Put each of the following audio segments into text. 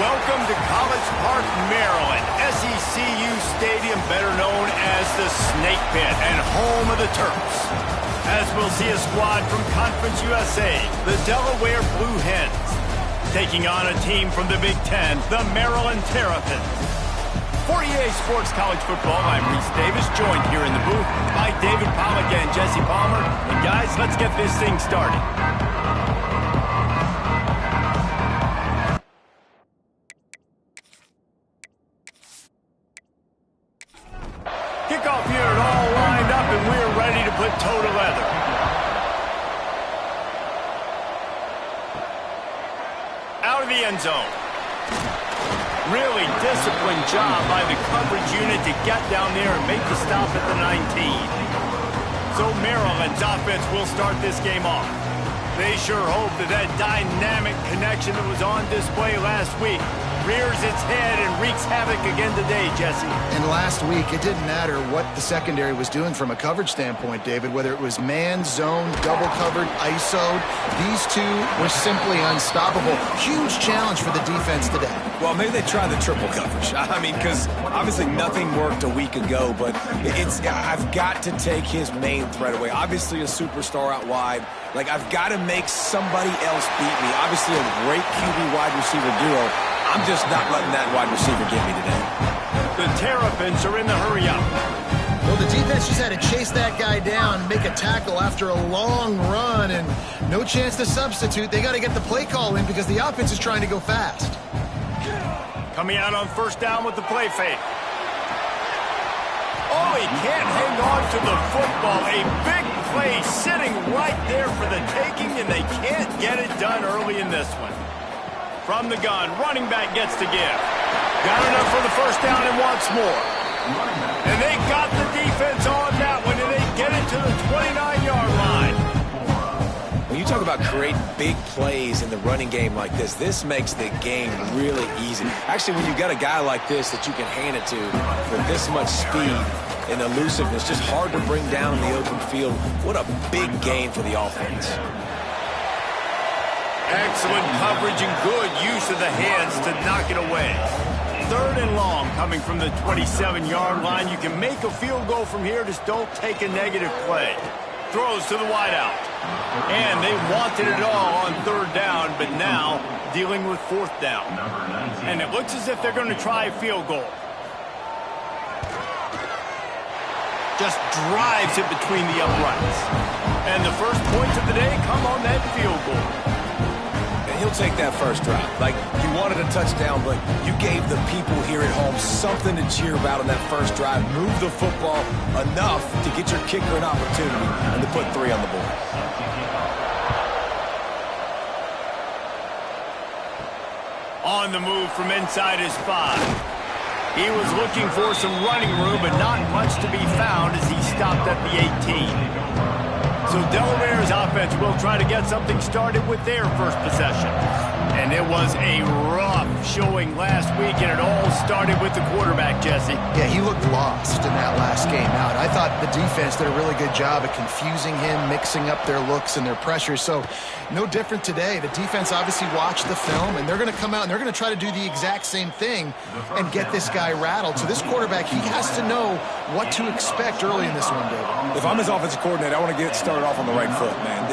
Welcome to College Park, Maryland, SECU Stadium, better known as the Snake Pit and home of the Terps. As we'll see a squad from Conference USA, the Delaware Blue Hens, taking on a team from the Big Ten, the Maryland Terrapins. For EA Sports College Football, I'm Reese Davis, joined here in the booth by David Pollack and Jesse Palmer. And guys, let's get this thing started. Kickoff unit all lined up, and we're ready to put toe to leather. Out of the end zone. Really disciplined job by the coverage unit to get down there and make the stop at the 19. So Maryland's offense will start this game off. They sure hope that that dynamic connection that was on display last week rears its head and wreaks havoc again today, Jesse. And last week, it didn't matter what the secondary was doing from a coverage standpoint, David, whether it was man, zone, double covered, ISO'd. These two were simply unstoppable. Huge challenge for the defense today. Well, maybe they try the triple coverage. I mean, because obviously nothing worked a week ago, but I've got to take his main threat away. Obviously a superstar out wide. Like, I've got to make somebody else beat me. Obviously a great QB wide receiver duo. I'm just not letting that wide receiver get me today. The Terrapins are in the hurry-up. Well, the defense just had to chase that guy down and make a tackle after a long run, and no chance to substitute. They got to get the play call in because the offense is trying to go fast. Coming out on first down with the play fake. Oh, he can't hang on to the football. A big play sitting right there for the taking, and they can't get it done early in this one. From the gun, running back gets to give. Got enough for the first down and wants more. And they got the defense on that one, and they get it to the 29-yard line. When you talk about creating big plays in the running game like this makes the game really easy. Actually, when you got a guy like this that you can hand it to with this much speed and elusiveness, just hard to bring down in the open field. What a big gain for the offense. Excellent coverage and good use of the hands to knock it away. Third and long coming from the 27-yard line. You can make a field goal from here, just don't take a negative play. Throws to the wideout. And they wanted it all on third down, but now dealing with fourth down. And it looks as if they're going to try a field goal. Just drives it between the uprights. And the first points of the day come on that field goal. He'll take that first drive. Like, you wanted a touchdown, but you gave the people here at home something to cheer about on that first drive. Move the football enough to get your kicker an opportunity and to put 3 on the board. On the move from inside his 5. He was looking for some running room, but not much to be found as he stopped at the 18. So Delaware's offense will try to get something started with their first possession. And it was a rough showing last week, and it all started with the quarterback, Jesse. Yeah, he looked lost in that last game out. I thought the defense did a really good job of confusing him, mixing up their looks and their pressures. So no different today. The defense obviously watched the film, and they're going to come out and they're going to try to do the exact same thing and get this guy rattled. So this quarterback, he has to know what to expect early in this one, David. If I'm his offensive coordinator, I want to get started off on the right foot, man.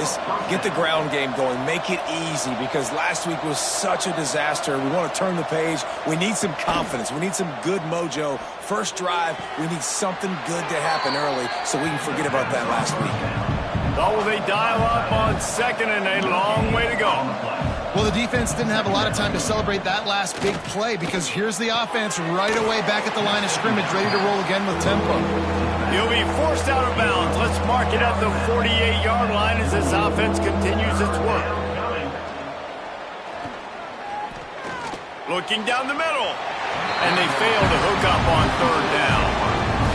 Get the ground game going. Make it easy because last week was such a disaster. We want to turn the page. We need some confidence. We need some good mojo. First drive, we need something good to happen early so we can forget about that last week. Oh, will they dial up on second and a long way to go? Well, the defense didn't have a lot of time to celebrate that last big play because here's the offense right away back at the line of scrimmage, ready to roll again with tempo. He'll be forced out of bounds. Let's mark it at the 48-yard line as this offense continues its work. Looking down the middle. And they fail to hook up on third down.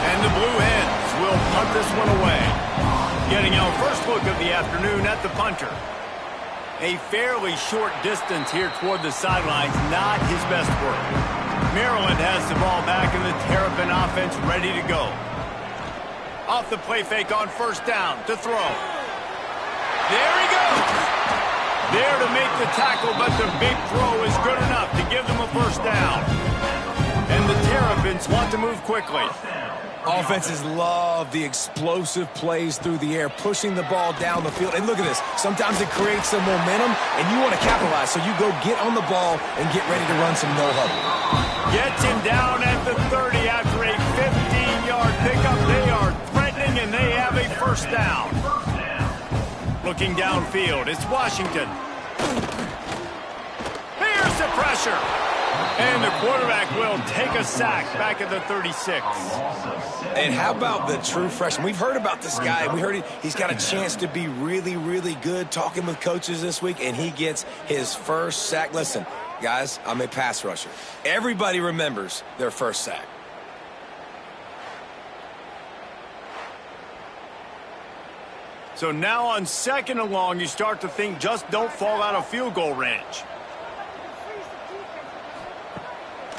And the Blue Hens will punt this one away. Getting our first look of the afternoon at the punter. A fairly short distance here toward the sidelines, not his best work. Maryland has the ball back and the Terrapin offense ready to go. Off the play fake on first down to throw. There he goes. There to make the tackle, but the big throw is good enough to give them a first down. And the Terrapins want to move quickly. Offenses love the explosive plays through the air, pushing the ball down the field. And look at this. Sometimes it creates some momentum, and you want to capitalize. So you go get on the ball and get ready to run some no-huddle. Gets him down at the 30 after a 15-yard pickup. They are threatening, and they have a first down. Looking downfield, it's Washington. Here's the pressure. And the quarterback will take a sack back at the 36. And how about the true freshman? We've heard about this guy. We heard he's got a chance to be really, really good. Talking with coaches this week, and he gets his first sack. Listen, guys, I'm a pass rusher. Everybody remembers their first sack. So now on 2nd and long, you start to think just don't fall out of field goal range.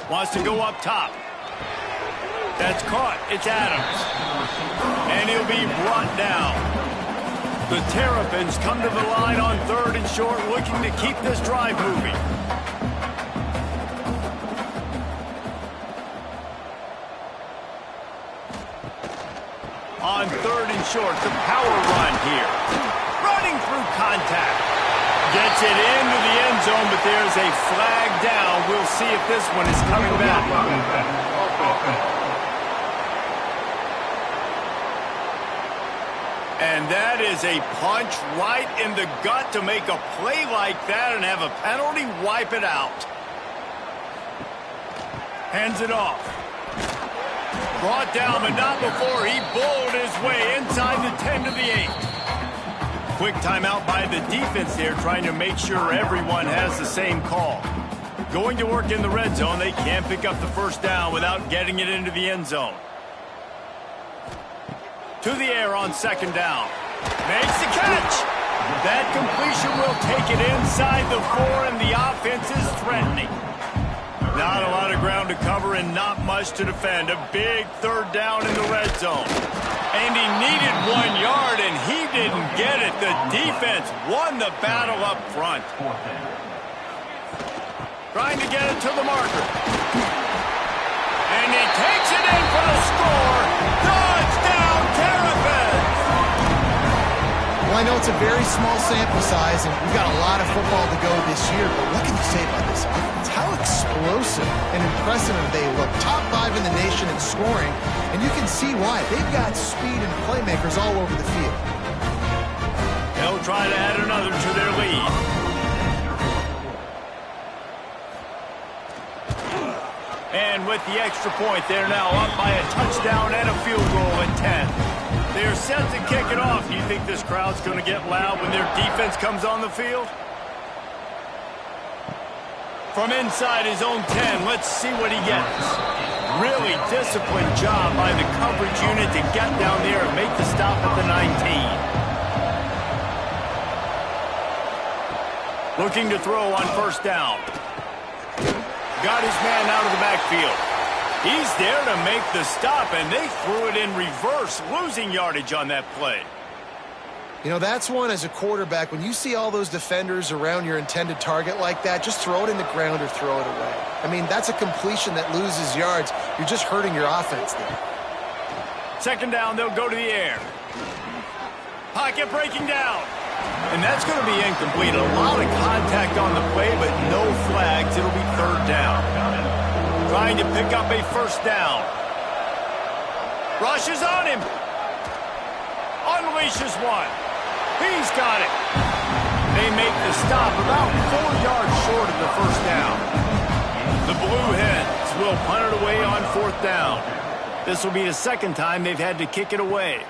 Wants to go up top. That's caught. It's Adams. And he'll be brought down. The Terrapins come to the line on 3rd and short, looking to keep this drive moving. On 3rd and short, the power run here. Running through contact. Gets it into the end zone, but there's a flag down. We'll see if this one is coming back. And that is a punch right in the gut to make a play like that and have a penalty wipe it out. Hands it off. Brought down, but not before he bowled his way inside the 10 to the 8. Quick timeout by the defense there, trying to make sure everyone has the same call. Going to work in the red zone, they can't pick up the first down without getting it into the end zone. To the air on 2nd down. Makes the catch. That completion will take it inside the 4, and the offense is threatening. Not a lot of ground to cover and not much to defend. A big 3rd down in the red zone. And he needed 1 yard, and he didn't get it. The defense won the battle up front. Trying to get it to the marker. And he takes it in for the score. Touchdown, Terrapins! Well, I know it's a very small sample size, and we've got a lot of football to go this year, but what can you say about this offense? How explosive and impressive they look. Top 5 in the nation in scoring, and you can see why. They've got speed and playmakers all over the field. They'll try to add another to their lead. And with the extra point, they're now up by a touchdown and a field goal at 10. They're set to kick it off. Do you think this crowd's going to get loud when their defense comes on the field? From inside his own 10, let's see what he gets. Really disciplined job by the coverage unit to get down there and make the stop at the 19. Looking to throw on 1st down. Got his man out of the backfield. He's there to make the stop, and they threw it in reverse, losing yardage on that play. You know, that's one as a quarterback. When you see all those defenders around your intended target like that, just throw it in the ground or throw it away. I mean, that's a completion that loses yards. You're just hurting your offense there. 2nd down, they'll go to the air. Pocket breaking down. And that's going to be incomplete. A lot of contact on the play, but no flags. It'll be 3rd down. Trying to pick up a 1st down. Rushes on him. Unleashes one. He's got it. They make the stop about 4 yards short of the 1st down. The Blue Hens will punt it away on 4th down. This will be the 2nd time they've had to kick it away.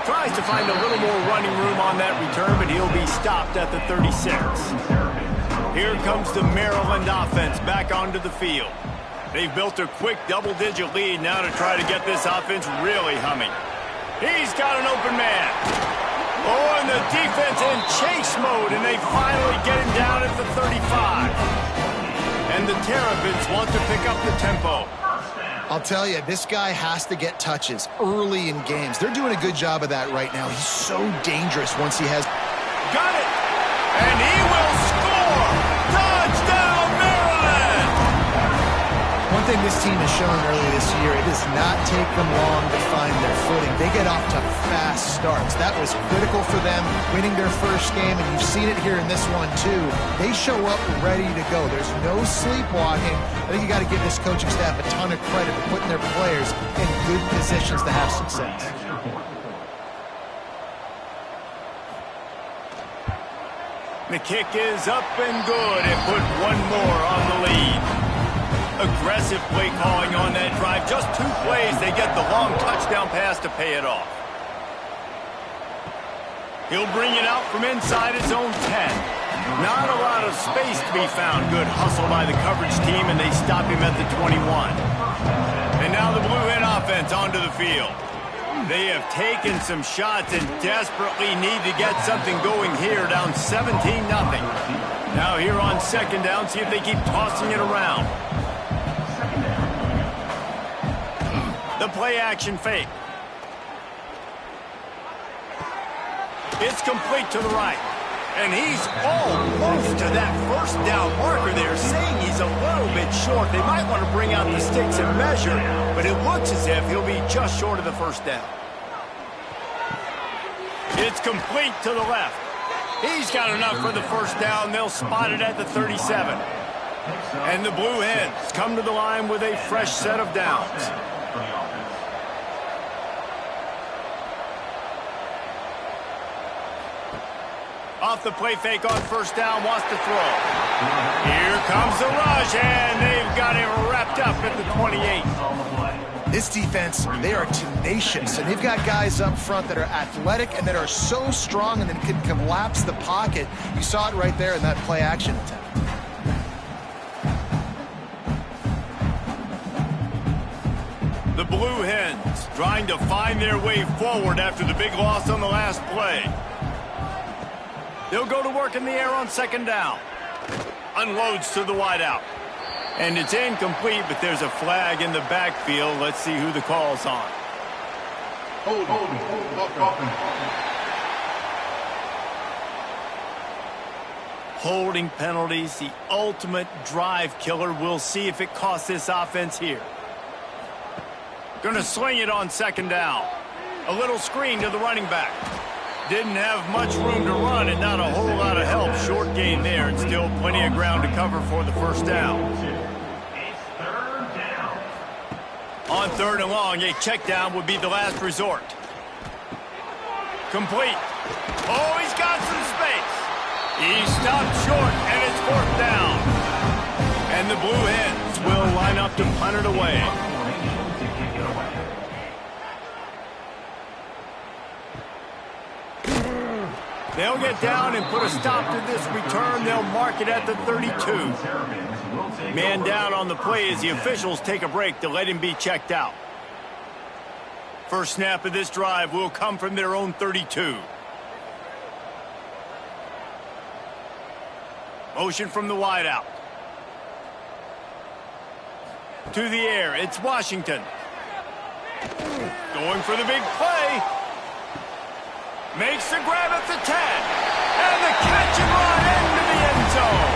Tries to find a little more running room on that return, but he'll be stopped at the 36. Here comes the Maryland offense back onto the field. They've built a quick double-digit lead now to try to get this offense really humming. He's got an open man. Oh, and the defense in chase mode, and they finally get him down at the 35. And the Terrapins want to pick up the tempo. I'll tell you, this guy has to get touches early in games. They're doing a good job of that right now. He's so dangerous once he has... Got it! And he will score! Touchdown, Maryland! One thing this team has shown early this year, it does not take them long to find their footing. They get off to fast starts. That was critical for them, winning their first game, and you've seen it here in this one too. They show up ready to go. There's no sleepwalking. I think you got to give this coaching staff a ton of credit for putting their players in good positions to have success. The kick is up and good. It put one more on the lead. Aggressive play calling on that drive. Just 2 plays, they get the long touchdown pass to pay it off. He'll bring it out from inside his own 10. Not a lot of space to be found. Good hustle by the coverage team, and they stop him at the 21. And now the Blue Hen offense onto the field. They have taken some shots and desperately need to get something going here, down 17-0. Now here on second down, see if they keep tossing it around. The play action fake. It's complete to the right. And he's almost to that first down marker there, saying he's a little bit short. They might want to bring out the sticks and measure, but it looks as if he'll be just short of the first down. It's complete to the left. He's got enough for the first down. They'll spot it at the 37. And the Blue Hens come to the line with a fresh set of downs. Off the play fake on first down, wants to throw. Here comes the rush, and they've got it wrapped up at the 28. This defense, they are tenacious, and they've got guys up front that are athletic and that are so strong and then can collapse the pocket. You saw it right there in that play action attempt. The Blue Hens trying to find their way forward after the big loss on the last play. They'll go to work in the air on second down. Unloads to the wideout. And it's incomplete, but there's a flag in the backfield. Let's see who the call's on. Holding penalties, the ultimate drive killer. We'll see if it costs this offense here. Going to swing it on second down. A little screen to the running back. Didn't have much room to run and not a whole lot of help. Short gain there and still plenty of ground to cover for the first down. On third and long, a check down would be the last resort. Complete. Oh, he's got some space. He stopped short, and it's fourth down. And the Blue Hens will line up to punt it away. They'll get down and put a stop to this return. They'll mark it at the 32. Man down on the play as the officials take a break to let him be checked out. First snap of this drive will come from their own 32. Motion from the wideout. To the air, it's Washington. Going for the big play. Makes the grab at the 10. And the catch and run into the end zone.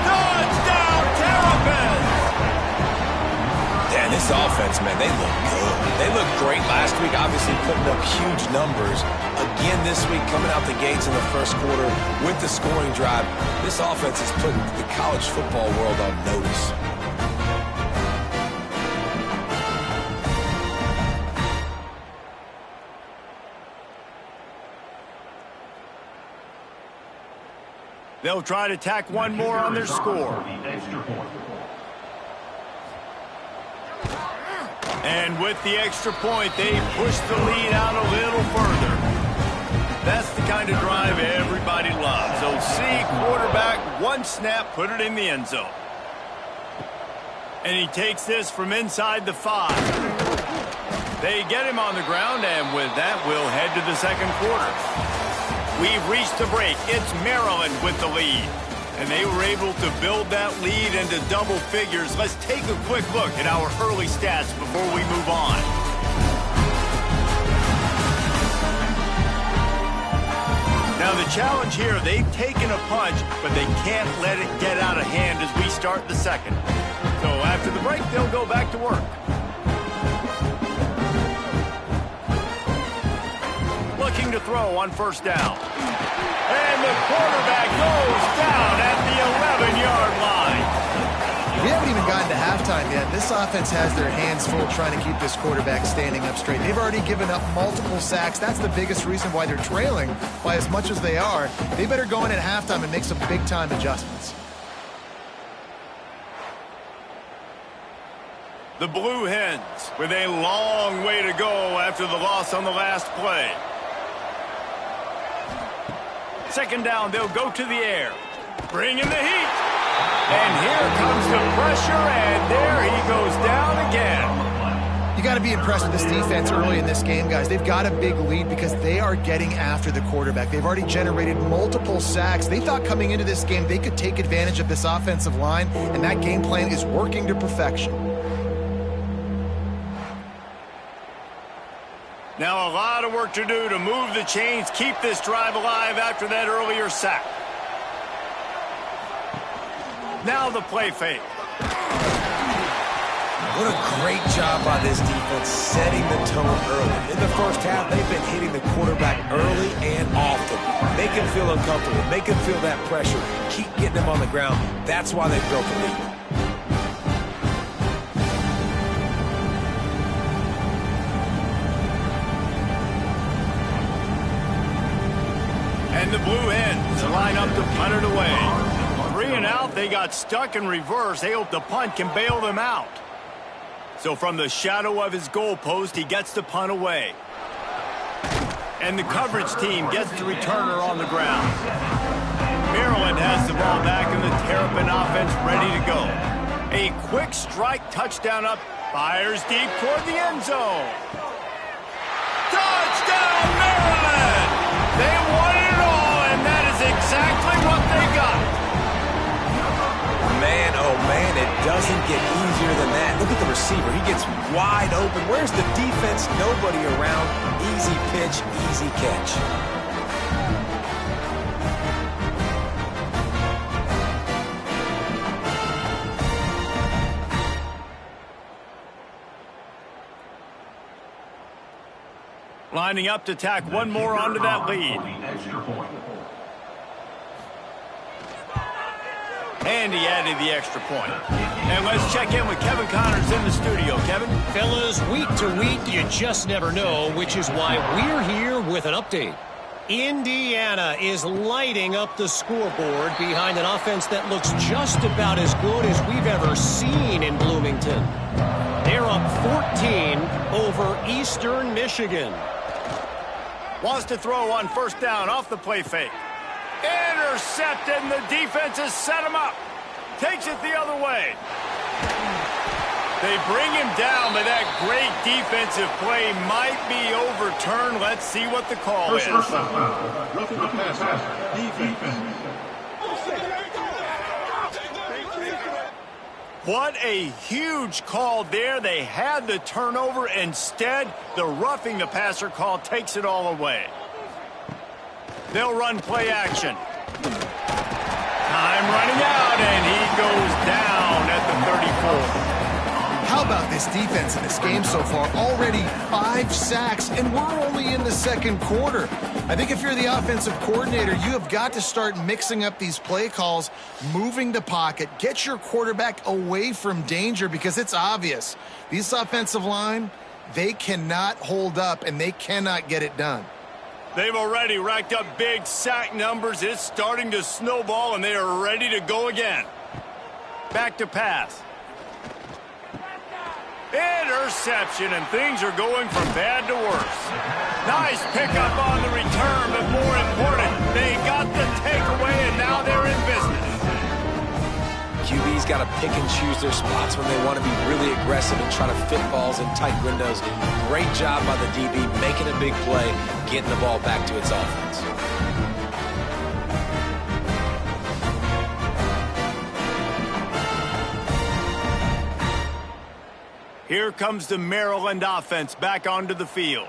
Touchdown, Terrapins! Dan, this offense, man, they look good. They looked great last week, obviously putting up huge numbers. Again this week, coming out the gates in the first quarter with the scoring drive. This offense is putting the college football world on notice. They'll try to tack one more on their score. And with the extra point, they push the lead out a little further. That's the kind of drive everybody loves. OC, quarterback, one snap, put it in the end zone. And he takes this from inside the 5. They get him on the ground, and with that, we'll head to the second quarter. We've reached the break. It's Maryland with the lead. And they were able to build that lead into double figures. Let's take a quick look at our early stats before we move on. Now the challenge here, they've taken a punch, but they can't let it get out of hand as we start the second. So after the break, they'll go back to work. Looking to throw on first down. And the quarterback goes down at the 11-yard line. We haven't even gotten to halftime yet. This offense has their hands full trying to keep this quarterback standing up straight. They've already given up multiple sacks. That's the biggest reason why they're trailing by as much as they are. They better go in at halftime and make some big-time adjustments. The Blue Hens with a long way to go after the loss on the last play. Second down, they'll go to the air. Bring in the heat. And here comes the pressure, and there he goes down again. You got to be impressed with this defense early in this game, guys. They've got a big lead because they are getting after the quarterback. They've already generated multiple sacks. They thought coming into this game they could take advantage of this offensive line, and that game plan is working to perfection. Now a lot of work to do to move the chains, keep this drive alive after that earlier sack. Now the play fake. What a great job by this defense setting the tone early. In the first half, they've been hitting the quarterback early and often. Make him feel uncomfortable. Make him feel that pressure. Keep getting him on the ground. That's why they broke the lead. And the Blue Hens line up to punt it away. 3 and out, they got stuck in reverse. They hope the punt can bail them out. So from the shadow of his goalpost, he gets the punt away. And the coverage team gets the returner on the ground. Maryland has the ball back and the Terrapin offense ready to go. A quick strike touchdown up, fires deep toward the end zone. Touchdown, Maryland! They won it all, and that is exactly what they got. Man, oh man, it doesn't get easier than that. Look at the receiver. He gets wide open. Where's the defense? Nobody around. Easy pitch, easy catch. Lining up to tack one more onto that lead. And he added the extra point. And let's check in with Kevin Connors in the studio. Kevin? Fellas, week to week, you just never know, which is why we're here with an update. Indiana is lighting up the scoreboard behind an offense that looks just about as good as we've ever seen in Bloomington. They're up 14 over Eastern Michigan. Wants to throw on first down off the play fake. Intercepted, and the defense has set him up. Takes it the other way. They bring him down, but that great defensive play might be overturned. Let's see what the call is. Roughing the passer, defense. What a huge call there. They had the turnover. Instead, the roughing the passer call takes it all away. They'll run play action. Time running out, and he goes down at the 34. How about this defense in this game so far? Already 5 sacks, and we're only in the second quarter. I think if you're the offensive coordinator, you have got to start mixing up these play calls, moving the pocket, get your quarterback away from danger, because it's obvious. These offensive line, they cannot hold up, and they cannot get it done. They've already racked up big sack numbers. It's starting to snowball, and they are ready to go again. Back to pass. Interception, and things are going from bad to worse. Nice pickup on the return, but more important, they got the takeaway, and now they're in business. QB's got to pick and choose their spots when they want to be really aggressive and try to fit balls in tight windows. Great job by the DB making a big play, getting the ball back to its offense. Here comes the Maryland offense back onto the field.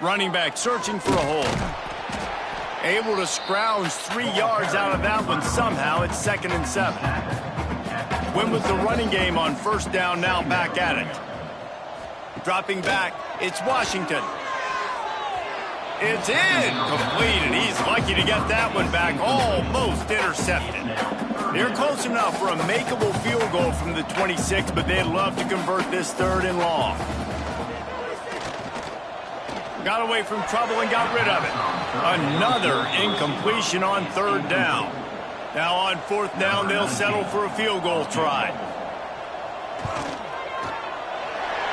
Running back searching for a hole. Able to scrounge 3 yards out of that one somehow. It's 2nd and 7. Win with the running game on first down, now back at it. Dropping back, it's Washington. It's incomplete, and he's lucky to get that one back, almost intercepted. They're close enough for a makeable field goal from the 26, but they'd love to convert this 3rd and long. Got away from trouble and got rid of it. Another incompletion on 3rd down. Now on 4th down, they'll settle for a field goal try.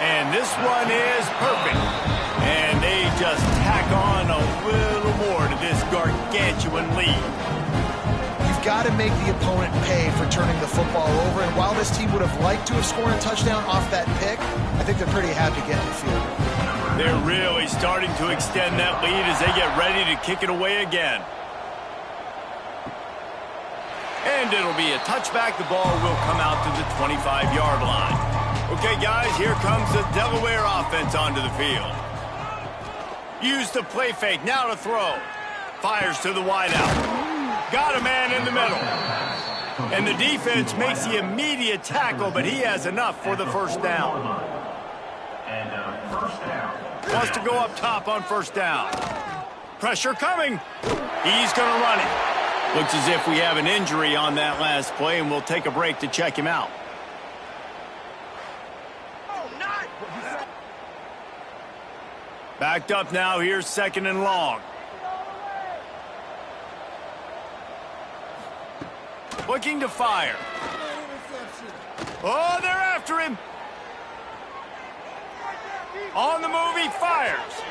And this one is perfect. And they just tack on a little more to this gargantuan lead. You've got to make the opponent pay for turning the football over. And while this team would have liked to have scored a touchdown off that pick, I think they're pretty happy getting the field. They're really starting to extend that lead as they get ready to kick it away again. And it'll be a touchback. The ball will come out to the 25-yard line. Okay, guys, here comes the Delaware offense onto the field. Use the play fake, now to throw. Fires to the wideout. Got a man in the middle. And the defense makes the immediate tackle, but he has enough for the first down. Wants to go up top on first down. Pressure coming. He's going to run it. Looks as if we have an injury on that last play, and we'll take a break to check him out. Backed up now. Here's 2nd and long. Looking to fire. Oh, they're after him. On the move, he fires.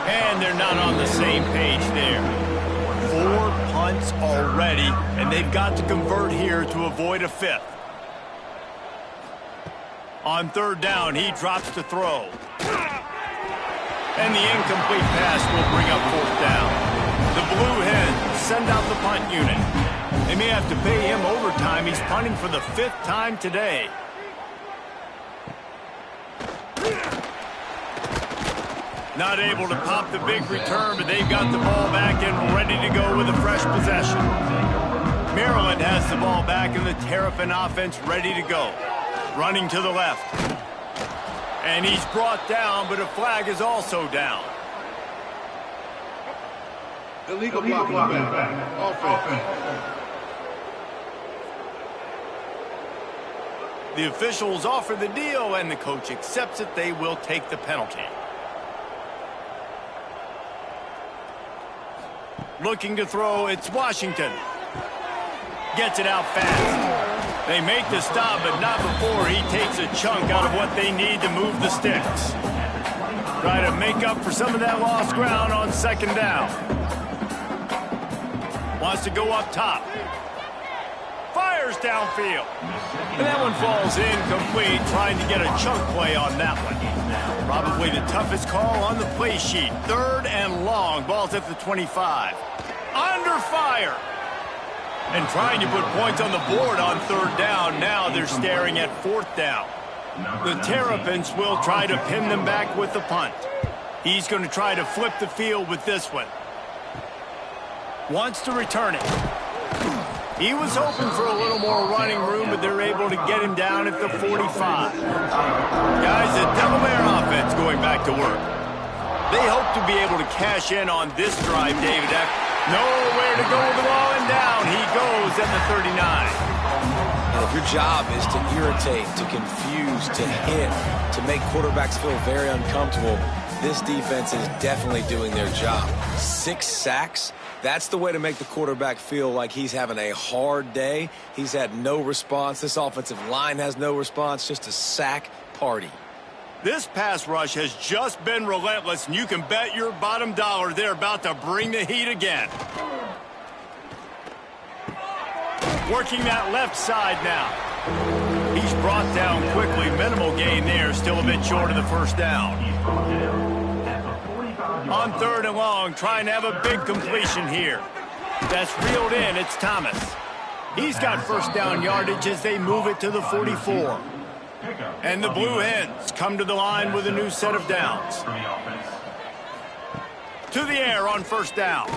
And they're not on the same page there. 4 punts already, and they've got to convert here to avoid a 5th. On 3rd down, he drops to throw. And the incomplete pass will bring up 4th down. The Blue Hens send out the punt unit. They may have to pay him overtime. He's punting for the 5th time today. Not able to pop the big return, but they've got the ball back and ready to go with a fresh possession. Maryland has the ball back and the Terrapin offense ready to go. Running to the left. And he's brought down, but a flag is also down. Illegal blocking back. Offense. The officials offer the deal, and the coach accepts it. They will take the penalty. Looking to throw, it's Washington. Gets it out fast. They make the stop, but not before he takes a chunk out of what they need to move the sticks. Try to make up for some of that lost ground on 2nd down. Wants to go up top. Fires downfield. And that one falls incomplete, trying to get a chunk play on that one. Probably the toughest call on the play sheet. 3rd and long. Ball's at the 25. Under fire. And trying to put points on the board on 3rd down. Now they're staring at 4th down. The Terrapins will try to pin them back with the punt. He's going to try to flip the field with this one. Wants to return it. He was hoping for a little more running room, but they're able to get him down at the 45. Guys, the Delaware offense going back to work. They hope to be able to cash in on this drive, David. Nowhere to go with the ball, and down he goes at the 39. And if your job is to irritate, to confuse, to hit, to make quarterbacks feel very uncomfortable, this defense is definitely doing their job. 6 sacks. That's the way to make the quarterback feel like he's having a hard day. He's had no response. This offensive line has no response. Just a sack party. This pass rush has just been relentless, and you can bet your bottom dollar they're about to bring the heat again. Working that left side now. He's brought down quickly. Minimal gain there. Still a bit short of the 1st down. On 3rd and long, trying to have a big completion here. That's reeled in. It's Thomas. He's got 1st down yardage as they move it to the 44. And the Blue Hens come to the line with a new set of downs. To the air on first down.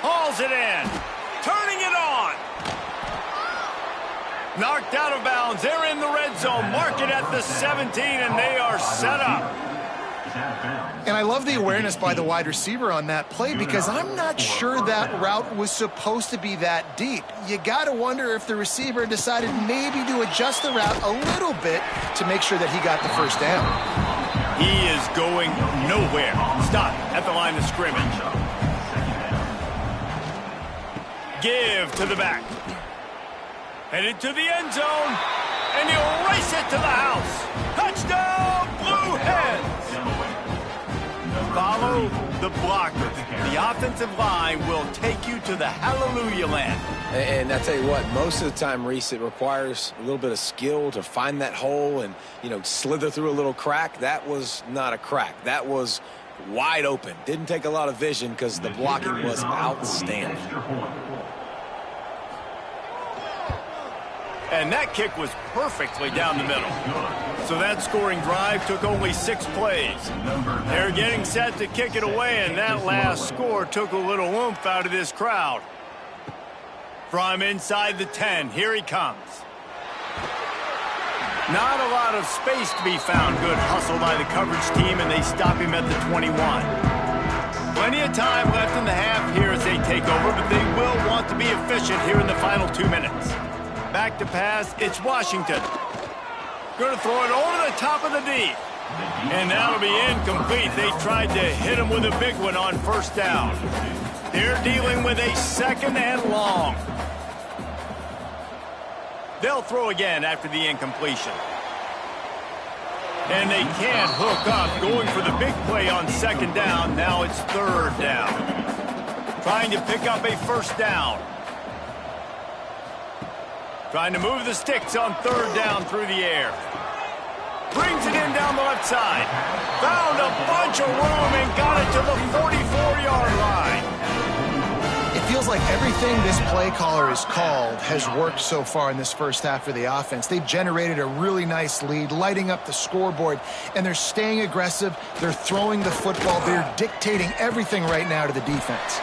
Hauls it in. Turning it on. Knocked out of bounds. They're in the red zone. Mark it at the 17, and they are set up. And I love the awareness by the wide receiver on that play because I'm not sure that route was supposed to be that deep. You got to wonder if the receiver decided maybe to adjust the route a little bit to make sure that he got the first down. He is going nowhere. Stop at the line of scrimmage. Give to the back. Headed to the end zone. And he'll race it to the house. Touchdown, Blue Hens. Follow the blockers. The offensive line will take you to the hallelujah land. And I tell you what, most of the time, Reese, it requires a little bit of skill to find that hole and, slither through a little crack. That was not a crack. That was wide open. Didn't take a lot of vision because the blocking was outstanding. And that kick was perfectly down the middle. So that scoring drive took only 6 plays. They're getting set to kick it away, and that last score took a little oomph out of this crowd. From inside the 10, here he comes. Not a lot of space to be found. Good hustle by the coverage team, and they stop him at the 21. Plenty of time left in the half here as they take over, but they will want to be efficient here in the final 2 minutes. Back to pass, it's Washington. Going to throw it over the top of the D. And that'll be incomplete. They tried to hit him with a big one on first down. They're dealing with a 2nd and long. They'll throw again after the incompletion. And they can't hook up. Going for the big play on 2nd down. Now it's 3rd down. Trying to pick up a first down. Trying to move the sticks on 3rd down through the air. Brings it in down the left side. Found a bunch of room and got it to the 44-yard line. It feels like everything this play caller has called has worked so far in this first half of the offense. They've generated a really nice lead, lighting up the scoreboard, and they're staying aggressive. They're throwing the football. They're dictating everything right now to the defense.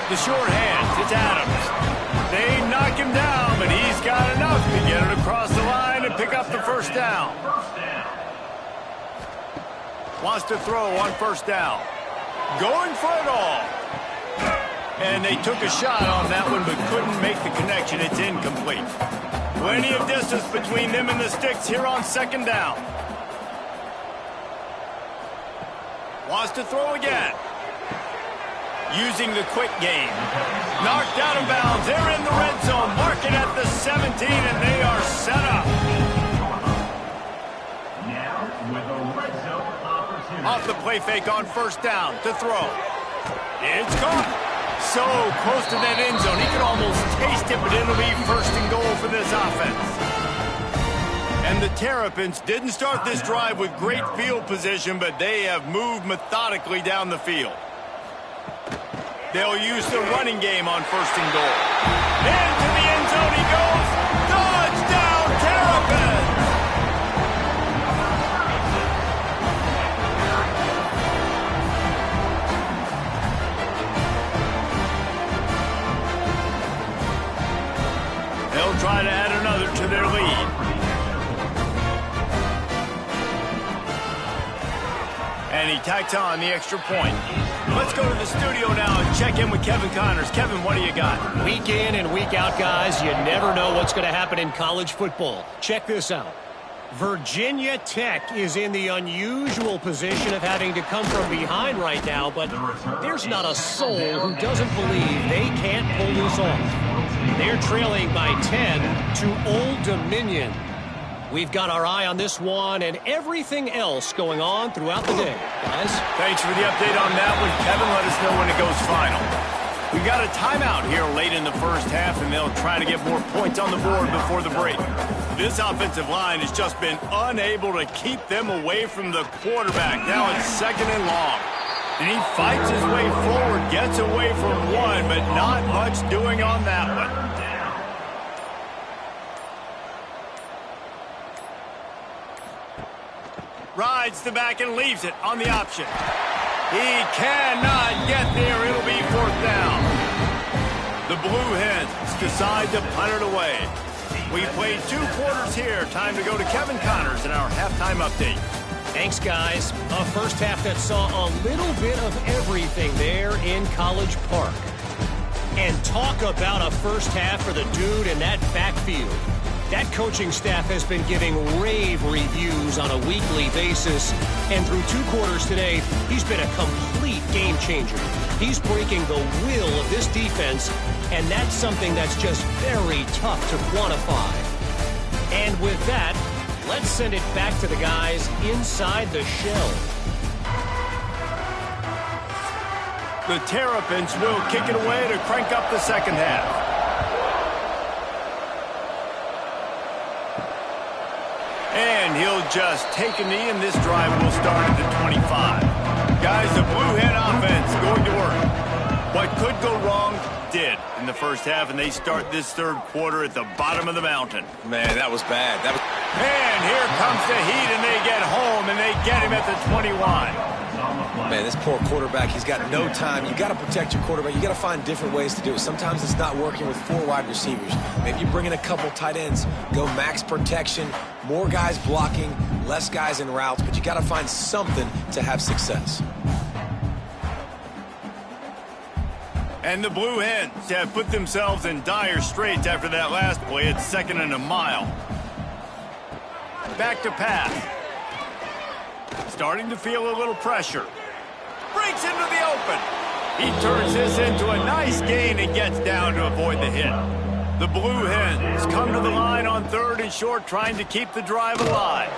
The short hands, it's Adams. They knock him down, but he's got enough to get it across the line and pick up the first down. Wants to throw on first down. Going for it all. And they took a shot on that one, but couldn't make the connection. It's incomplete. Plenty of distance between them and the sticks here on 2nd down. Wants to throw again. Using the quick game. Knocked out of bounds. They're in the red zone. Mark it at the 17, and they are set up. Now with a red zone opportunity. Off the play fake on first down to throw. It's caught. So close to that end zone. He could almost taste it, but it'll be 1st and goal for this offense. And the Terrapins didn't start this drive with great field position, but they have moved methodically down the field. They'll use the running game on 1st and goal. Into the end zone he goes. Touchdown, Terrapins! They'll try to add another to their lead. And he tacks on the extra point. Let's go to the studio now and check in with Kevin Connors. Kevin, what do you got? Week in and week out, guys, you never know what's going to happen in college football. Check this out. Virginia Tech is in the unusual position of having to come from behind right now, but there's not a soul who doesn't believe they can't pull this off. They're trailing by 10 to Old Dominion. We've got our eye on this one and everything else going on throughout the day, guys. Thanks for the update on that one, Kevin. Let us know when it goes final. We've got a timeout here late in the first half, and they'll try to get more points on the board before the break. This offensive line has just been unable to keep them away from the quarterback. Now it's 2nd and long. And he fights his way forward, gets away from one, but not much doing on that one. Rides the back and leaves it on the option. He cannot get there. It'll be 4th down. The Blue Hens decide to punt it away. We played 2 quarters here. Time to go to Kevin Connors in our halftime update. Thanks, guys. A first half that saw a little bit of everything there in College Park. And talk about a first half for the dude in that backfield. That coaching staff has been giving rave reviews on a weekly basis. And through 2 quarters today, he's been a complete game changer. He's breaking the will of this defense, and that's something that's just very tough to quantify. And with that, let's send it back to the guys inside the shell. The Terrapins will kick it away to crank up the second half. And he'll just take a knee, and this drive will start at the 25. Guys, the Blue Hen offense going to work. What could go wrong did in the first half, and they start this 3rd quarter at the bottom of the mountain. Man, that was bad. And here comes the heat, and they get home, and they get him at the 21. Man, this poor quarterback, he's got no time. You got to protect your quarterback. You got to find different ways to do it. Sometimes it's not working with 4 wide receivers. Maybe you bring in a couple tight ends, go max protection, more guys blocking, less guys in routes, but you got to find something to have success. And the Blue Hens have put themselves in dire straits after that last play. It's 2nd and a mile. Back to pass. Starting to feel a little pressure. Breaks into the open. He turns this into a nice gain and gets down to avoid the hit. The Blue Hens come to the line on 3rd and short, trying to keep the drive alive.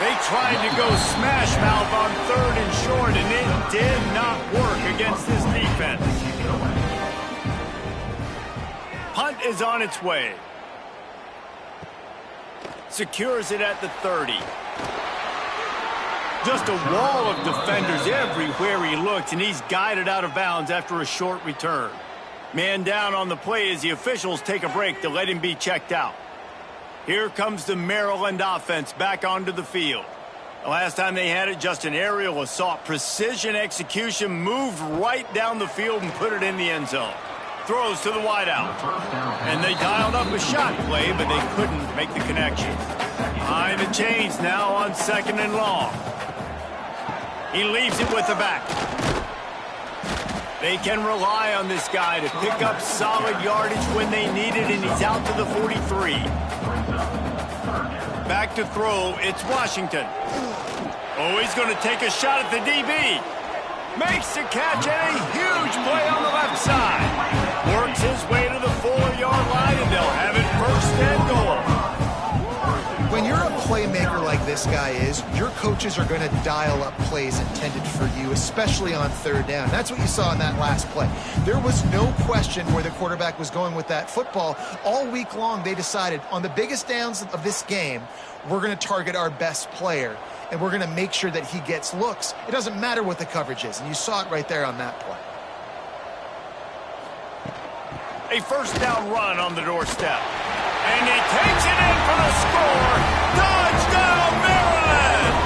They tried to go smash mouth on 3rd and short, and it did not work against this defense. Punt is on its way. Secures it at the 30. Just a wall of defenders everywhere he looks, and he's guided out of bounds after a short return. Man down on the play as the officials take a break to let him be checked out. Here comes the Maryland offense back onto the field. The last time they had it, just an aerial assault. Precision execution, moved right down the field and put it in the end zone. Throws to the wideout. And they dialed up a shot play, but they couldn't make the connection. Behind the chains now on 2nd and long. He leaves it with the back. They can rely on this guy to pick up solid yardage when they need it, and he's out to the 43. Back to throw, it's Washington. Oh, he's going to take a shot at the DB. Makes the catch, and a huge play on the left side. Works his way to the 4-yard line, and they'll have it 1st and goal. When you're a playmaker like this guy is, your coaches are going to dial up plays intended for you, especially on 3rd down. That's what you saw in that last play. There was no question where the quarterback was going with that football. All week long, they decided on the biggest downs of this game, we're going to target our best player, and we're going to make sure that he gets looks. It doesn't matter what the coverage is, and you saw it right there on that play. A 1st down run on the doorstep. And he takes it in for the score. Touchdown, Maryland!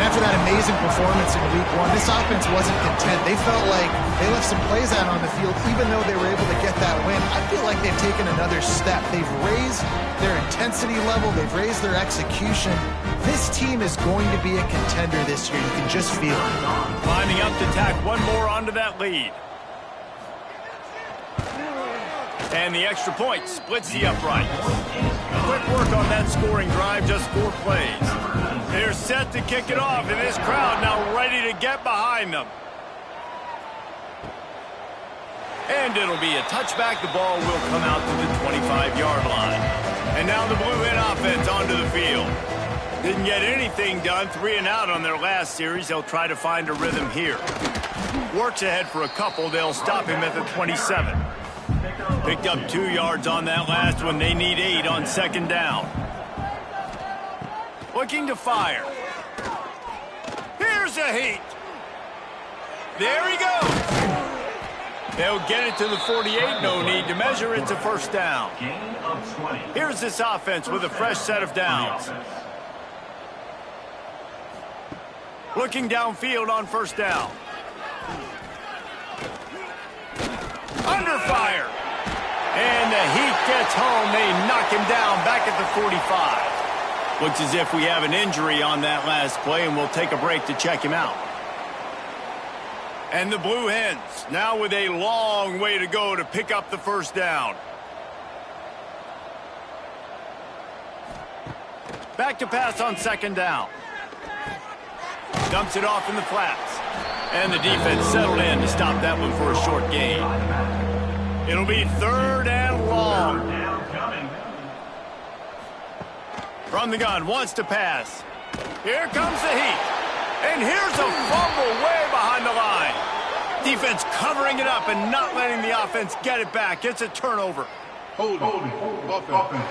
After that amazing performance in Week 1, this offense wasn't content. They felt like they left some plays out on the field, even though they were able to get that win. I feel like they've taken another step. They've raised their intensity level. They've raised their execution. This team is going to be a contender this year. You can just feel it. Climbing up to tack one more onto that lead. And the extra point splits the upright. Quick work on that scoring drive, just 4 plays. They're set to kick it off, and this crowd now ready to get behind them. And it'll be a touchback. The ball will come out to the 25-yard line. And now the Blue Hen offense onto the field. Didn't get anything done, 3 and out on their last series. They'll try to find a rhythm here. Works ahead for a couple. They'll stop him at the 27. Picked up 2 yards on that last one. They need 8 on 2nd down. Looking to fire. Here's a heat. There he goes. They'll get it to the 48. No need to measure. It's a 1st down. Here's this offense with a fresh set of downs. Looking downfield on first down. Under fire. And the heat gets home. They knock him down back at the 45. Looks as if we have an injury on that last play, and we'll take a break to check him out. And the Blue Hens now with a long way to go to pick up the first down. Back to pass on second down. Dumps it off in the flats. And the defense settled in to stop that one for a short gain. It'll be third and long. From the gun, wants to pass. Here comes the heat. And here's a fumble way behind the line. Defense covering it up and not letting the offense get it back. It's a turnover. Hold offense.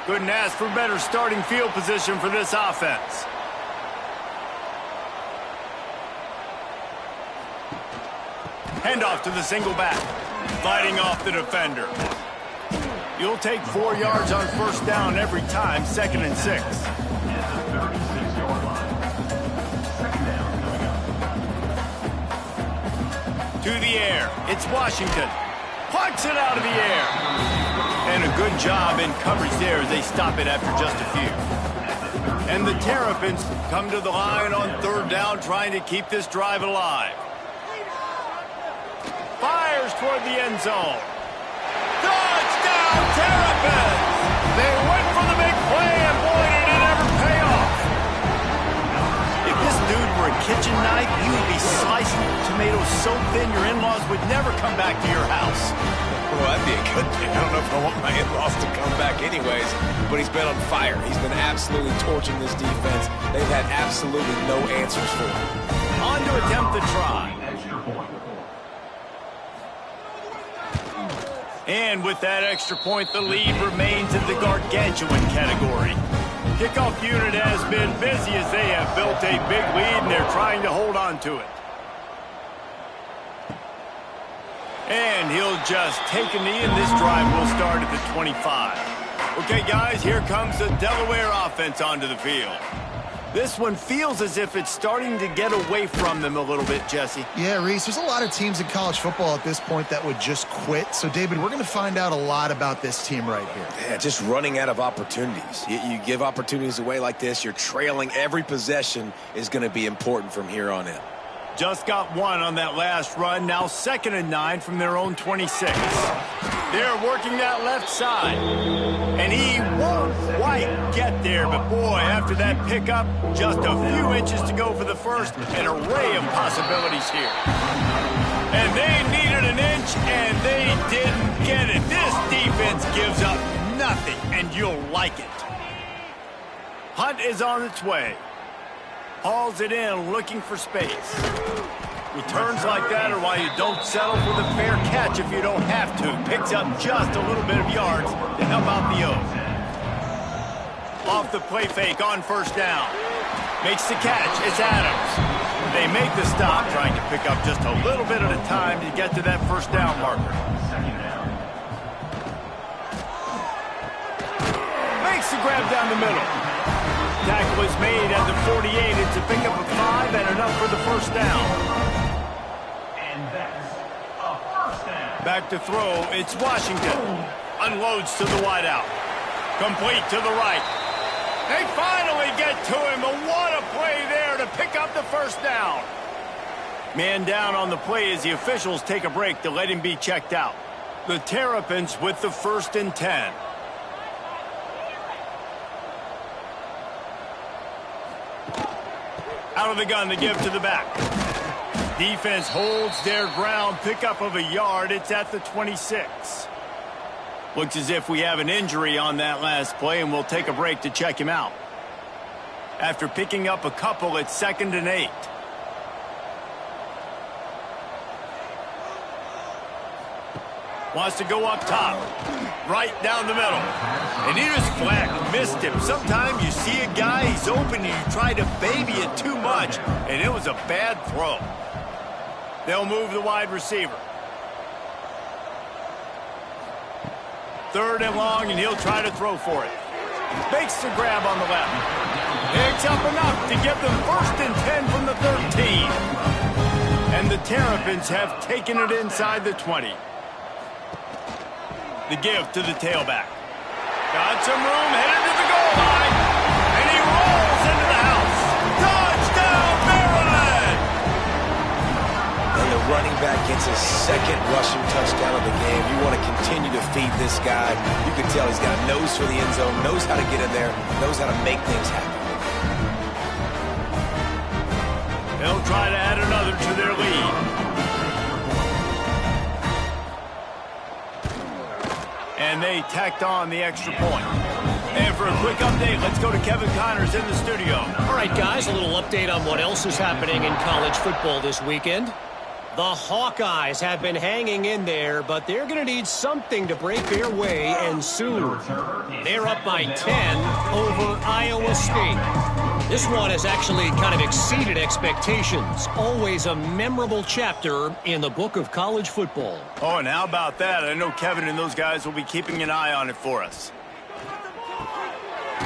Couldn't ask for better starting field position for this offense. Handoff to the single back. Fighting off the defender. You'll take 4 yards on first down every time, 2nd and 6. To the air. It's Washington. Plucks it out of the air. And a good job in coverage there as they stop it after just a few. And the Terrapins come to the line on third down, trying to keep this drive alive. Fires toward the end zone. Touchdown, Terrapins! They went for the big play, and boy, did it ever pay off. If this dude were a kitchen knife, you would be slicing tomatoes so thin your in-laws would never come back to your house. Well, that'd be a good thing. I don't know if I want my in-laws to come back anyways, but he's been on fire. He's been absolutely torching this defense. They've had absolutely no answers for him. On to attempt the try. And with that extra point, the lead remains in the gargantuan category. Kickoff unit has been busy as they have built a big lead, and they're trying to hold on to it. And he'll just take a knee, and this drive will start at the 25. Okay, guys, here comes the Delaware offense onto the field. This one feels as if it's starting to get away from them a little bit, Jesse. Yeah, Reese, there's a lot of teams in college football at this point that would just quit. So, David, we're going to find out a lot about this team right here. Yeah, just running out of opportunities. You give opportunities away like this, you're trailing. Every possession is going to be important from here on in. Just got one on that last run. Now 2nd and 9 from their own 26. They're working that left side. And he won't quite get there. But, boy, after that pickup, just a few inches to go for the first. An array of possibilities here. And they needed an inch, and they didn't get it. This defense gives up nothing, and you'll like it. Hunt is on its way. Hauls it in, looking for space. Returns like that are why you don't settle for the fair catch if you don't have to. Picks up just a little bit of yards to help out the O. Off the play fake on first down. Makes the catch. It's Adams. They make the stop, trying to pick up just a little bit at a time to get to that first down marker. Makes the grab down the middle. Tackle is made at the 48. It's a pickup of 5 and enough for the first down. And that's a first down. Back to throw. It's Washington. Unloads to the wideout. Complete to the right. They finally get to him. And what a play there to pick up the first down. Man down on the play as the officials take a break to let him be checked out. The Terrapins with the 1st and 10. Out of the gun to give to the back. Defense holds their ground. Pickup of a yard. It's at the 26. Looks as if we have an injury on that last play, and we'll take a break to check him out. After picking up a couple, it's 2nd and 8. Wants to go up top. Right down the middle. And he just flat missed him. Sometimes you see a guy, he's open, and you try to baby it too much, and it was a bad throw. They'll move the wide receiver. 3rd and long, and he'll try to throw for it. Makes the grab on the left. Picks up enough to give them 1st and 10 from the 13. And the Terrapins have taken it inside the 20. The give to the tailback. Got some room, headed to the goal line. And he rolls into the house. Touchdown, Maryland! And the running back gets his 2nd rushing touchdown of the game. You want to continue to feed this guy. You can tell he's got a nose for the end zone, knows how to get in there, knows how to make things happen. They'll try to add another to their lead. And they tacked on the extra point. And for a quick update, let's go to Kevin Connors in the studio. All right, guys, a little update on what else is happening in college football this weekend. The Hawkeyes have been hanging in there, but they're going to need something to break their way, and soon. They're up by 10 over Iowa State. This one has actually kind of exceeded expectations. Always a memorable chapter in the book of college football. Oh, and how about that? I know Kevin and those guys will be keeping an eye on it for us.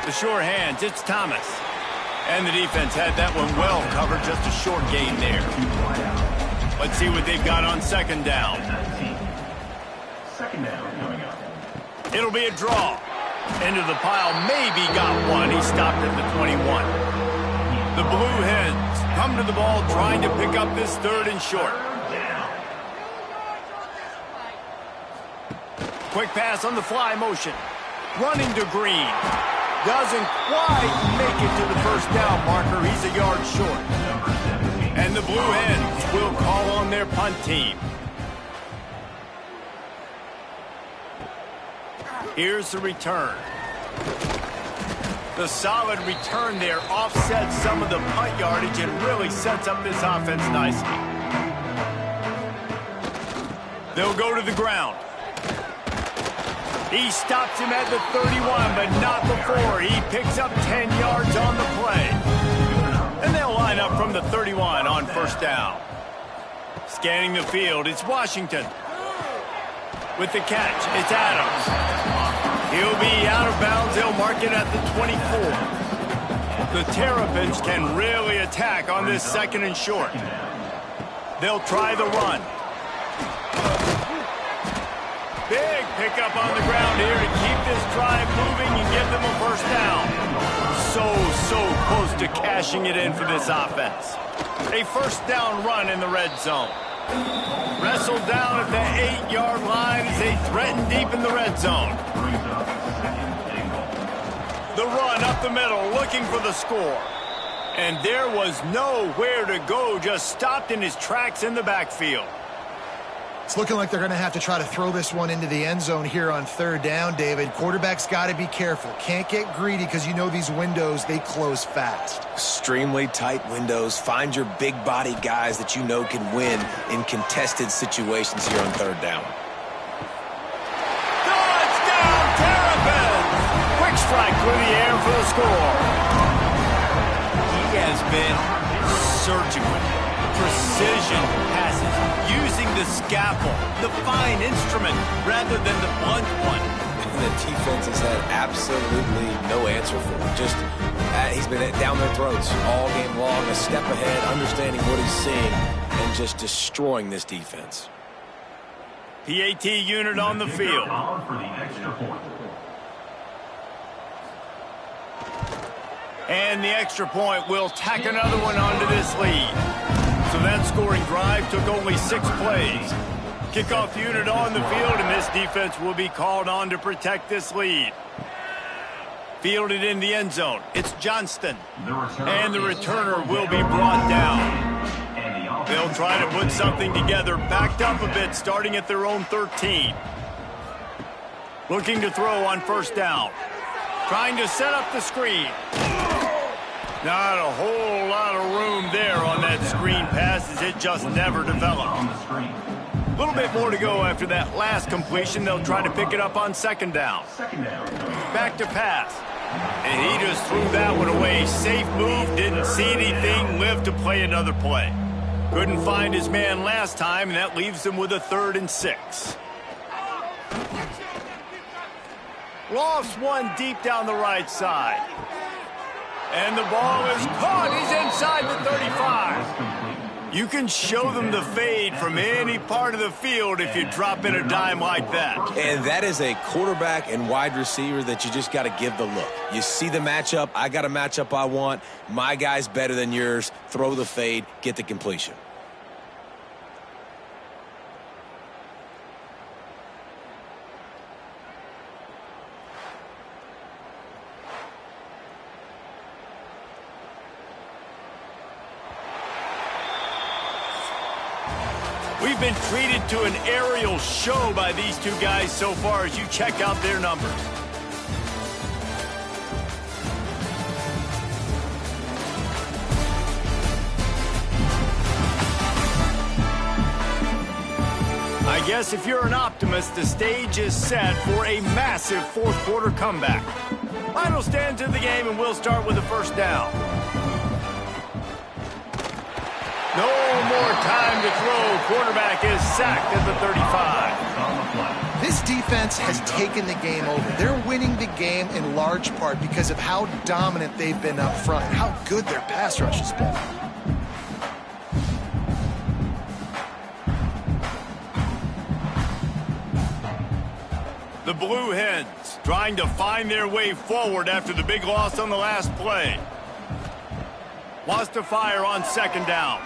The sure hands, it's Thomas. And the defense had that one well covered, just a short gain there. Let's see what they've got on 2nd down. 2nd down coming up. It'll be a draw. Into the pile, maybe got one. He stopped at the 21. The Blue Hens come to the ball trying to pick up this 3rd and short. Quick pass on the fly motion. Running to Green. Doesn't quite make it to the 1st down marker. He's a yard short. And the Blue Hens will call on their punt team. Here's the return. The solid return there offsets some of the punt yardage and really sets up this offense nicely. They'll go to the ground. He stops him at the 31, but not before. He picks up 10 yards on the play. And they'll line up from the 31 on 1st down. Scanning the field, it's Washington. With the catch, it's Adams. He'll be out of bounds. They'll mark it at the 24. The Terrapins can really attack on this 2nd and short. They'll try the run. Big pickup on the ground here to keep this drive moving and give them a 1st down. So close to cashing it in for this offense. A 1st down run in the red zone. Wrestled down at the 8-yard line as they threaten deep in the red zone. The run up the middle, looking for the score. And there was nowhere to go, just stopped in his tracks in the backfield. It's looking like they're going to have to try to throw this one into the end zone here on 3rd down, David. Quarterback's got to be careful. Can't get greedy because you know these windows, they close fast. Extremely tight windows. Find your big-bodied guys that you know can win in contested situations here on 3rd down. Touchdown, Terrapins! Quick strike through the air for the score. He has been surgical. Precision passes, using the scalpel, the fine instrument, rather than the blunt one. The defense has had absolutely no answer for him. Just, he's been down their throats all game long, a step ahead, understanding what he's seeing, and just destroying this defense. PAT unit on the field. For the extra point. And the extra point will tack another one onto this lead. So that scoring drive took only 6 plays. Kickoff unit on the field, and this defense will be called on to protect this lead. Fielded in the end zone. It's Johnston. And the returner will be brought down. They'll try to put something together, backed up a bit, starting at their own 13. Looking to throw on 1st down. Trying to set up the screen. Not a whole lot of room there on that screen pass as it just never developed. A little bit more to go after that last completion. They'll try to pick it up on 2nd down. Back to pass. And he just threw that one away. Safe move, didn't see anything, lived to play another play. Couldn't find his man last time, and that leaves him with a 3rd and 6. Lofts one deep down the right side. And the ball is caught. He's inside the 35. You can show them the fade from any part of the field if you drop in a dime like that. And that is a quarterback and wide receiver that you just got to give the look. You see the matchup. I got a matchup I want. My guy's better than yours. Throw the fade. Get the completion. We've been treated to an aerial show by these two guys so far as you check out their numbers. I guess if you're an optimist, the stage is set for a massive fourth quarter comeback. Final stands of the game, and we'll start with the first down. No more time to throw. Quarterback is sacked at the 35. This defense has taken the game over. They're winning the game in large part because of how dominant they've been up front, how good their pass rush has been. The Blue Hens trying to find their way forward after the big loss on the last play. Lost to fire on second down.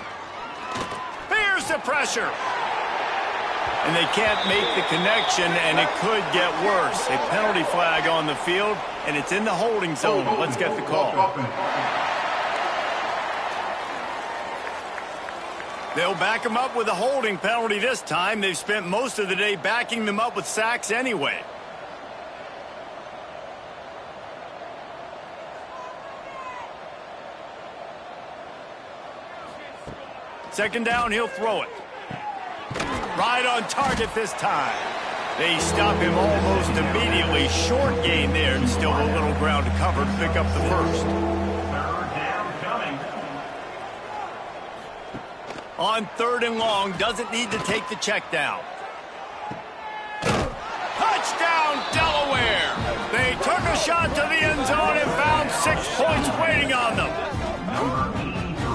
Here's the pressure. And they can't make the connection, and it could get worse. A penalty flag on the field, and it's in the holding zone. Let's get the call. They'll back them up with a holding penalty this time. They've spent most of the day backing them up with sacks anyway. Second down, he'll throw it. Right on target this time. They stop him almost immediately. Short gain there, and still a little ground to cover to pick up the first. Third down coming. On third and long, doesn't need to take the check down. Touchdown, Delaware! They took a shot to the end zone and found 6 points waiting on them.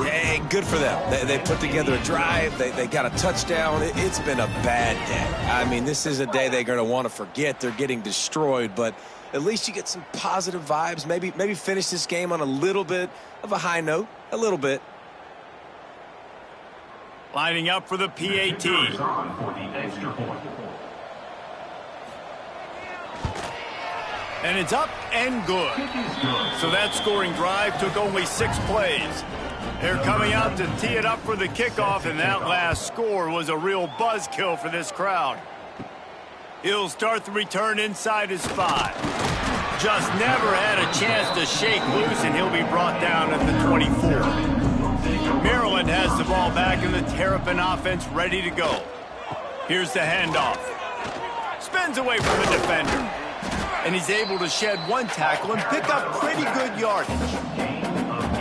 Yeah, good for them. They put together a drive. They got a touchdown. It's been a bad day. I mean, this is a day they're going to want to forget. They're getting destroyed, but at least you get some positive vibes. Maybe finish this game on a little bit of a high note. A little bit. Lining up for the PAT. On for the extra point. And it's up and good. So that scoring drive took only 6 plays. They're coming out to tee it up for the kickoff, and that last score was a real buzzkill for this crowd. He'll start the return inside his 5. Just never had a chance to shake loose, and he'll be brought down at the 24. Maryland has the ball back, and the Terrapin offense ready to go. Here's the handoff. Spins away from the defender. And he's able to shed one tackle and pick up pretty good yardage.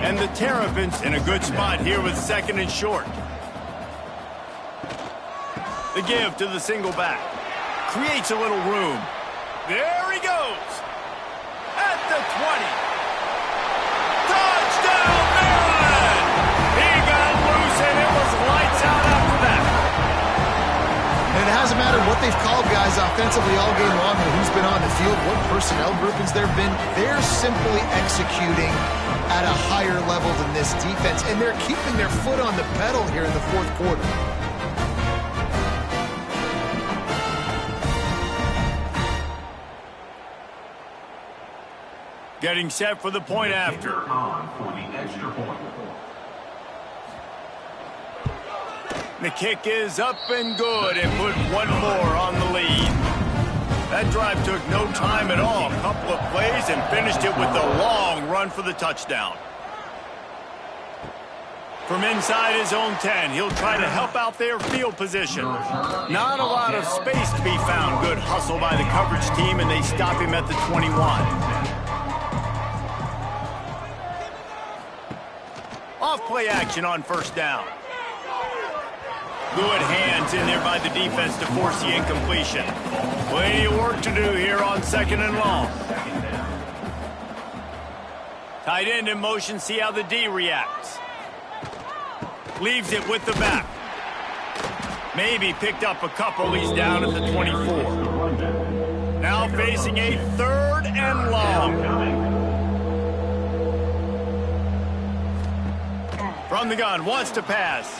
And the Terrapins in a good spot here with second and short. The give to the single back. Creates a little room. There he goes. At the 20. Touchdown, Maryland! He got loose, and it was lights out after that. And it hasn't mattered what they've called guys offensively all game long and who's been on the field, what personnel groupings there have been. They're simply executing at a higher level than this defense, and they're keeping their foot on the pedal here in the fourth quarter. Getting set for the point after. On for the extra point. The kick is up and good, and put one more on the lead. That drive took no time at all. A couple of plays and finished it with a long run for the touchdown. From inside his own 10, he'll try to help out their field position. Not a lot of space to be found. Good hustle by the coverage team, and they stop him at the 21. Off play action on first down. Good hands in there by the defense to force the incompletion. Plenty of work to do here on 2nd and long. Tight end in motion, see how the D reacts. Leaves it with the back. Maybe picked up a couple. He's down at the 24. Now facing a 3rd and long. From the gun, wants to pass.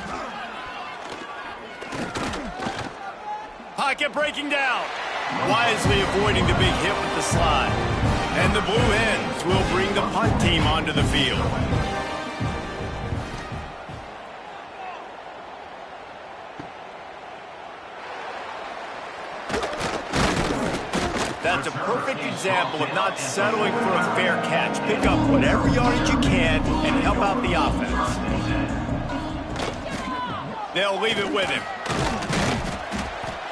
Pocket breaking down. Wisely avoiding the big hit with the slide. And the Blue Hens will bring the punt team onto the field. That's a perfect example of not settling for a fair catch. Pick up whatever yardage you can and help out the offense. They'll leave it with him.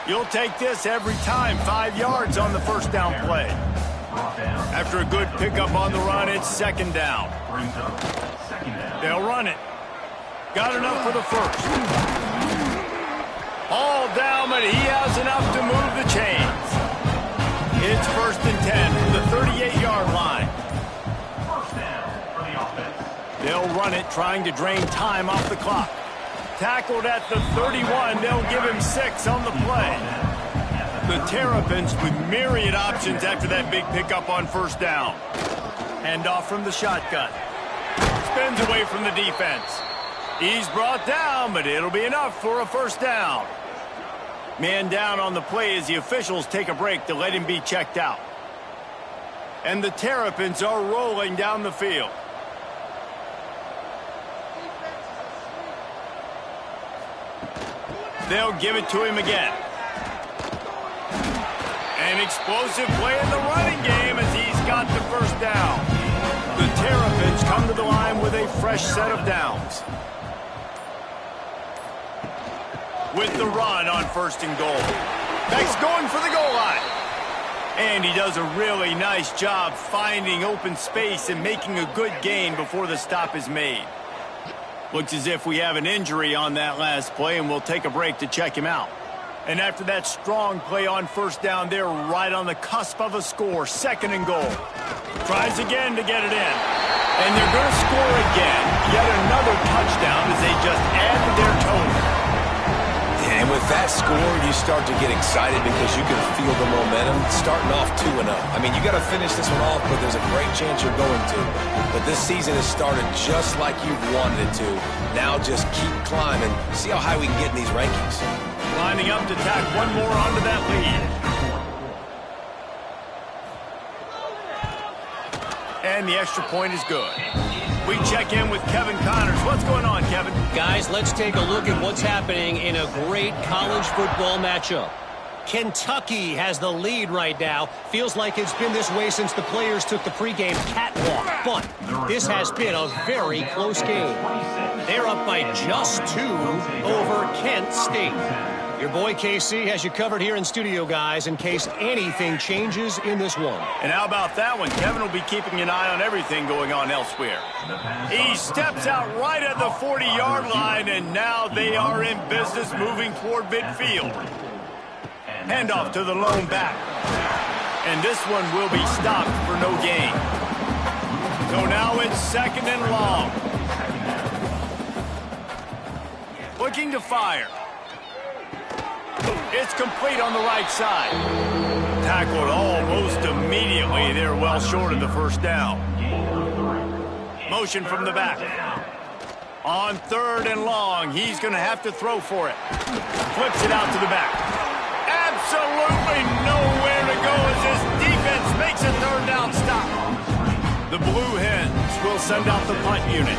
You'll take this every time. 5 yards on the 1st down play. After a good pickup on the run, it's 2nd down. They'll run it. Got enough for the 1st. All down, but he has enough to move the chains. It's 1st and 10 from the 38-yard line. They'll run it, trying to drain time off the clock. Tackled at the 31. They'll give him 6 on the play. The Terrapins with myriad options after that big pickup on 1st down. Hand off from the shotgun. Spins away from the defense. He's brought down, but it'll be enough for a 1st down. Man down on the play as the officials take a break to let him be checked out. And the Terrapins are rolling down the field. They'll give it to him again. An explosive play in the running game as he's got the 1st down. The Terrapins come to the line with a fresh set of downs. With the run on 1st and goal. Beck's going for the goal line. And he does a really nice job finding open space and making a good gain before the stop is made. Looks as if we have an injury on that last play, and we'll take a break to check him out. And after that strong play on 1st down, they're right on the cusp of a score. 2nd and goal. Tries again to get it in. And they're going to score again. Yet another touchdown as they just add to their total. And with that score, you start to get excited because you can feel the momentum starting off 2-0. I mean, you got to finish this one off, but there's a great chance you're going to. But this season has started just like you've wanted it to. Now just keep climbing. See how high we can get in these rankings. Lining up to tack one more onto that lead. And the extra point is good. We check in with Kevin Connors. What's going on, Kevin? Guys, let's take a look at what's happening in a great college football matchup. Kentucky has the lead right now. Feels like it's been this way since the players took the pregame catwalk. But this has been a very close game. They're up by just 2 over Kent State. Your boy KC has you covered here in studio, guys, in case anything changes in this one. And how about that one? Kevin will be keeping an eye on everything going on elsewhere. He steps out right at the 40-yard line, and now they are in business moving toward midfield. Handoff to the lone back. And this one will be stopped for no gain. So now it's 2nd and long. Looking to fire. It's complete on the right side. Tackled almost immediately. They're well short of the 1st down. Motion from the back. On 3rd and long, he's going to have to throw for it. Flips it out to the back. Absolutely nowhere to go as this defense makes a 3rd down stop. The Blue Hens will send out the punt unit.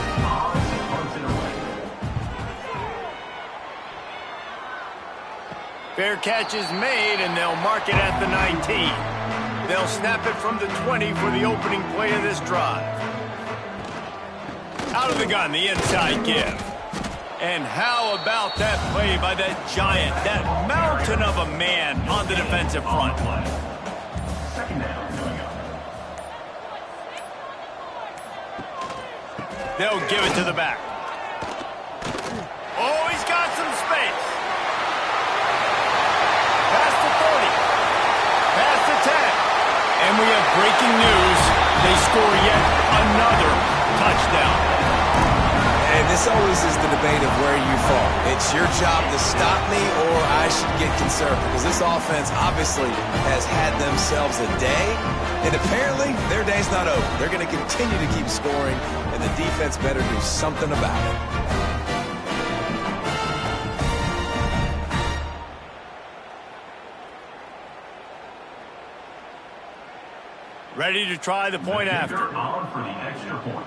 Fair catch is made, and they'll mark it at the 19. They'll snap it from the 20 for the opening play of this drive. Out of the gun, the inside give. And how about that play by that giant, that mountain of a man on the defensive front? They'll give it to the back. Oh, he's got some space. breaking news. They score yet another touchdown. And this always is the debate of where you fall. It's your job to stop me or I should get concerned, because this offense obviously has had themselves a day, and apparently their day's not over. They're going to continue to keep scoring, and the defense better do something about it. Ready to try the point after. On for the extra point.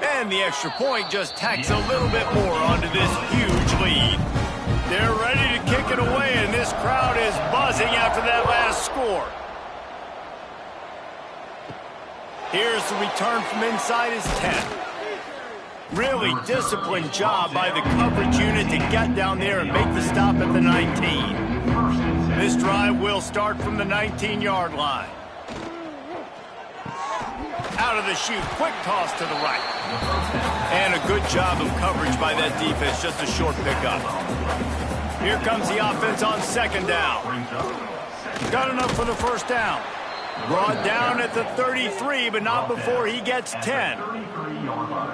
And the extra point just tacks a little bit more onto this huge lead. They're ready to kick it away, and this crowd is buzzing after that last score. Here's the return from inside his 10. Really disciplined job by the coverage unit to get down there and make the stop at the 19. This drive will start from the 19-yard line. Out of the chute, quick toss to the right. And a good job of coverage by that defense, just a short pickup. Here comes the offense on second down. Got enough for the first down. Brought down at the 33, but not before he gets 10.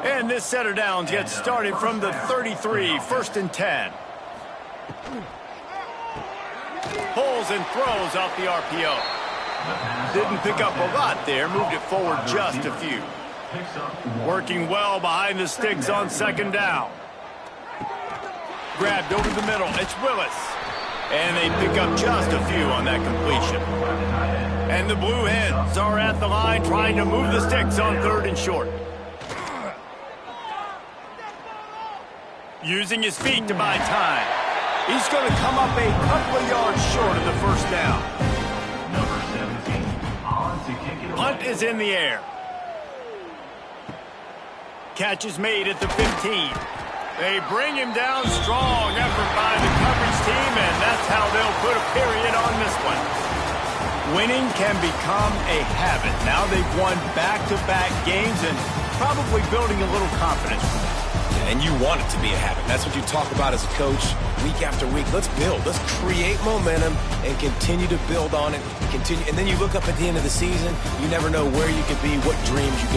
And this set of downs gets started from the 33, first and 10. Pulls and throws off the RPO. Didn't pick up a lot there, moved it forward just a few. Working well behind the sticks on second down. Grabbed over the middle, it's Willis. And they pick up just a few on that completion. And the Blue Hens are at the line trying to move the sticks on third and short. Using his feet to buy time. He's going to come up a couple of yards short of the first down. Number 17 on to kick it away. Punt is in the air. Catch is made at the 15. They bring him down. Strong effort by the coverage team, and that's how they'll put a period on this one. Winning can become a habit. Now they've won back-to-back games and probably building a little confidence from that. And you want it to be a habit. That's what you talk about as a coach week after week. Let's build. Let's create momentum and continue to build on it. And then you look up at the end of the season, you never know where you could be, what dreams you could